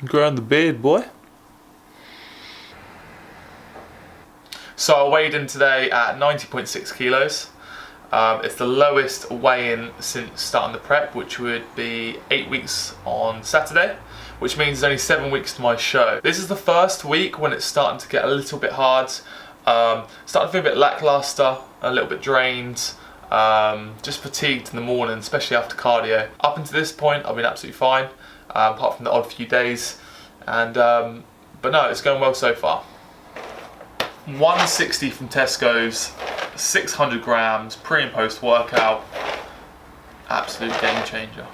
Growing the beard, boy. So I weighed in today at 90.6 kilos. It's the lowest weigh-in since starting the prep, which would be 8 weeks on Saturday, which means there's only 7 weeks to my show. This is the first week when it's starting to get a little bit hard. Starting to feel a bit lackluster, a little bit drained, just fatigued in the morning, especially after cardio. Up until this point, I've been absolutely fine, apart from the odd few days. And but no, it's going well so far. 160 from Tesco's, 600 grams, pre and post workout. Absolute game changer.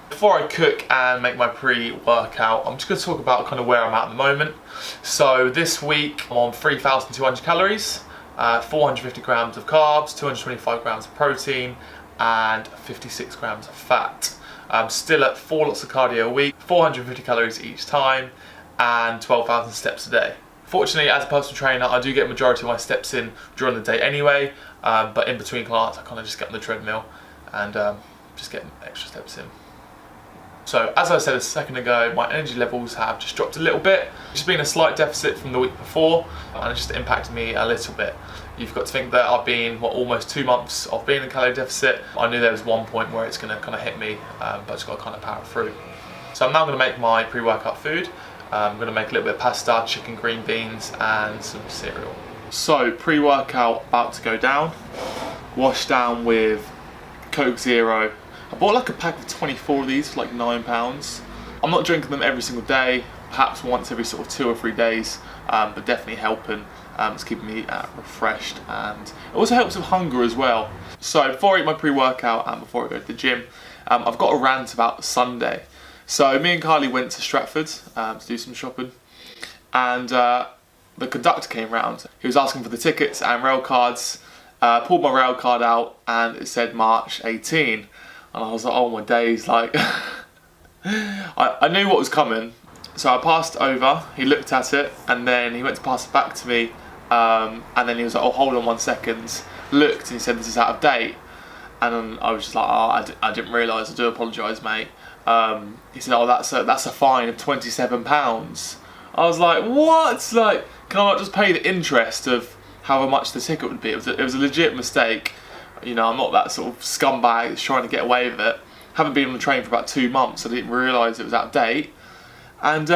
Before I cook and make my pre-workout, I'm just going to talk about kind of where I'm at the moment. So this week I'm on 3,200 calories, 450 grams of carbs, 225 grams of protein, and 56 grams of fat. I'm still at 4 lots of cardio a week, 450 calories each time, and 12,000 steps a day. Fortunately, as a personal trainer, I do get a majority of my steps in during the day anyway, but in between clients, I kind of just get on the treadmill and just get extra steps in. So, as I said a second ago, my energy levels have just dropped a little bit. It's been a slight deficit from the week before, and it's just impacted me a little bit. You've got to think that I've been, almost 2 months of being in a calorie deficit. I knew there was one point where it's going to kind of hit me, but I just got to kind of power through. So I'm now going to make my pre-workout food. I'm going to make a little bit of pasta, chicken, green beans, and some cereal. So, pre-workout about to go down. Washed down with Coke Zero. I bought like a pack of 24 of these for like £9. I'm not drinking them every single day, perhaps once every sort of 2 or 3 days, but definitely helping. It's keeping me refreshed, and it also helps with hunger as well. So, before I eat my pre-workout and before I go to the gym, I've got a rant about Sunday. So me and Kylie went to Stratford to do some shopping, and the conductor came round. He was asking for the tickets and rail cards. Pulled my rail card out and it said March 18, and I was like, oh my days, like I knew what was coming. So I passed over, he looked at it, and then he went to pass it back to me, and then he was like, oh, hold on 1 second, looked, and he said this is out of date. And then I was just like, oh, I didn't realise, I do apologise, mate. He said, oh, that's a fine of £27. I was like, what? Like, can I not just pay the interest of however much the ticket would be? It was a legit mistake. You know, I'm not that sort of scumbag that's trying to get away with it. Haven't been on the train for about 2 months. I didn't realise it was out of date. And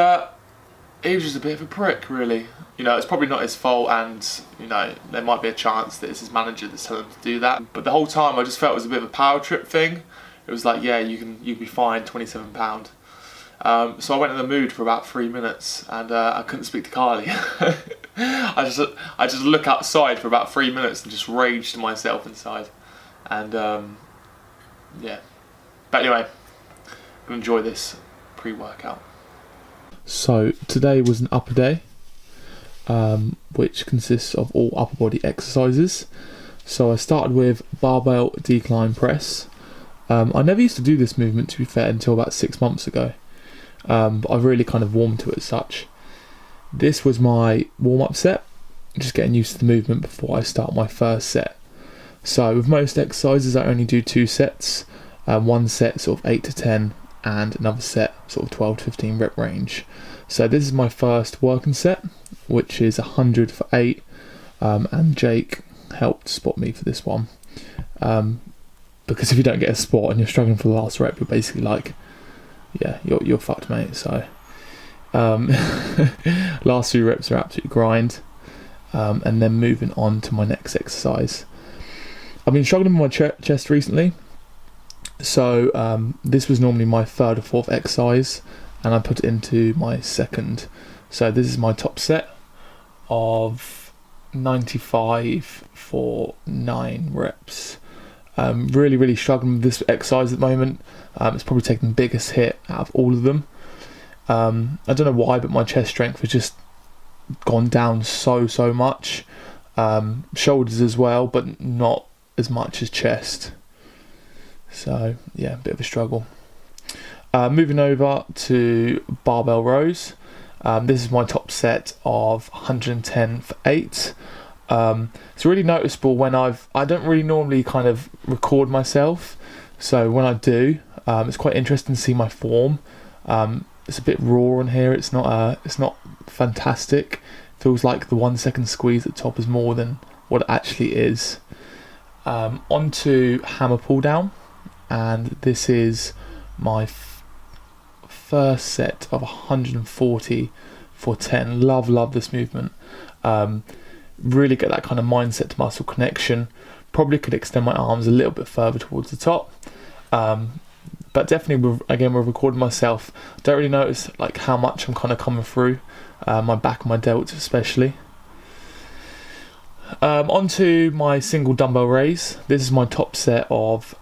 he was just a bit of a prick, really. You know, it's probably not his fault, and, you know, there might be a chance that it's his manager that's telling him to do that. But the whole time I just felt it was a bit of a power trip thing. It was like, yeah, you can be fined £27. So I went in the mood for about 3 minutes, and I couldn't speak to Kylie. I just look outside for about 3 minutes and just rage to myself inside. And yeah. But anyway, I'm gonna enjoy this pre-workout. So today was an upper day, which consists of all upper body exercises. So I started with barbell decline press. I never used to do this movement, to be fair, until about 6 months ago, but I've really kind of warmed to it as such. This was my warm-up set, just getting used to the movement before I start my first set. So with most exercises I only do 2 sets, one set sort of 8 to 10 and another set sort of 12 to 15 rep range. So this is my first working set, which is 100 for 8, and Jake helped spot me for this one. Because if you don't get a spot and you're struggling for the last rep, you're basically like, yeah, you're fucked, mate. So last few reps are absolute grind, and then moving on to my next exercise. I've been struggling with my chest recently, so this was normally my 3rd or 4th exercise, and I put it into my 2nd. So this is my top set of 95 for 9 reps. Really struggling with this exercise at the moment. It's probably taking the biggest hit out of all of them. I don't know why, but my chest strength has just gone down so much. Shoulders as well, but not as much as chest. So yeah, a bit of a struggle. Moving over to barbell rows. This is my top set of 110 for 8. It's really noticeable when I don't really normally kind of record myself, so when I do, it's quite interesting to see my form. it's a bit raw on here. It's not fantastic. Feels like the 1 second squeeze at the top is more than what it actually is. Onto hammer pull down, and this is my first set of 140 for 10. Love this movement. Really get that kind of mindset to muscle connection. Probably could extend my arms a little bit further towards the top, but definitely again with recording myself, don't really notice like how much I'm kind of coming through my back and my delts especially. Onto my single dumbbell raise. This is my top set of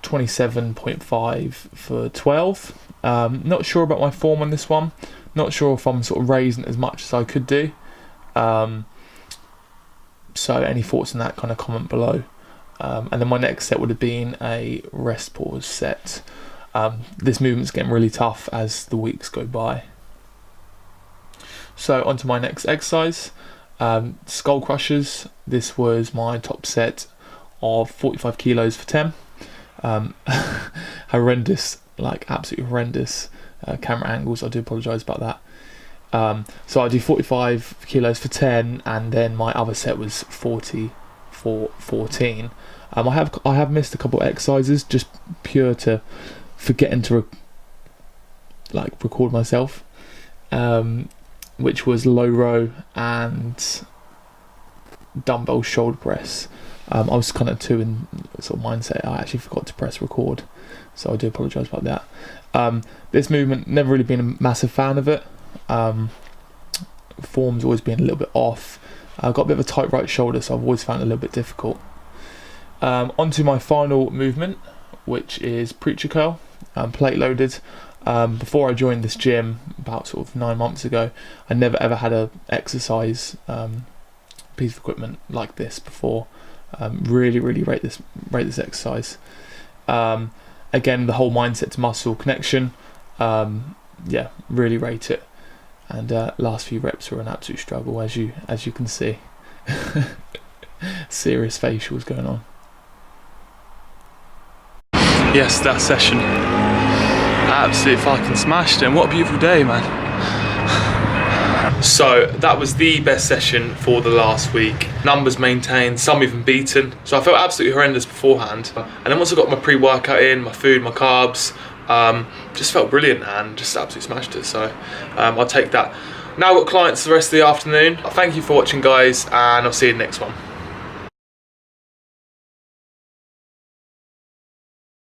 27.5 for 12. Not sure about my form on this one. Not sure if I'm sort of raising as much as I could do. So any thoughts on that, kind of comment below. And then my next set would have been a rest pause set. This movement's getting really tough as the weeks go by. So onto my next exercise, skull crushers. This was my top set of 45 kilos for 10. Horrendous, like absolutely horrendous camera angles. I do apologise about that. So I do 45 kilos for 10, and then my other set was 40 for 14. I have missed a couple of exercises just pure to forgetting to record myself, which was low row and dumbbell shoulder press. I was kind of too in sort of mindset. I actually forgot to press record, so I do apologise about that. This movement, never really been a massive fan of it. Form's always been a little bit off. I've got a bit of a tight right shoulder, so I've always found it a little bit difficult. Onto my final movement, which is preacher curl, plate loaded. Before I joined this gym about sort of 9 months ago, I never ever had a exercise piece of equipment like this before. Really rate this exercise. Again, the whole mindset to muscle connection. Yeah, really rate it. And last few reps were an absolute struggle, as you can see. Serious facials going on. Yes, that session absolutely fucking smashed it. And what a beautiful day, man. So that was the best session for the last week. Numbers maintained, some even beaten. So I felt absolutely horrendous beforehand. And then once I got my pre-workout in, my food, my carbs, just felt brilliant and just absolutely smashed it. So I'll take that. Now I've got clients the rest of the afternoon. Thank you for watching, guys, and I'll see you in the next one.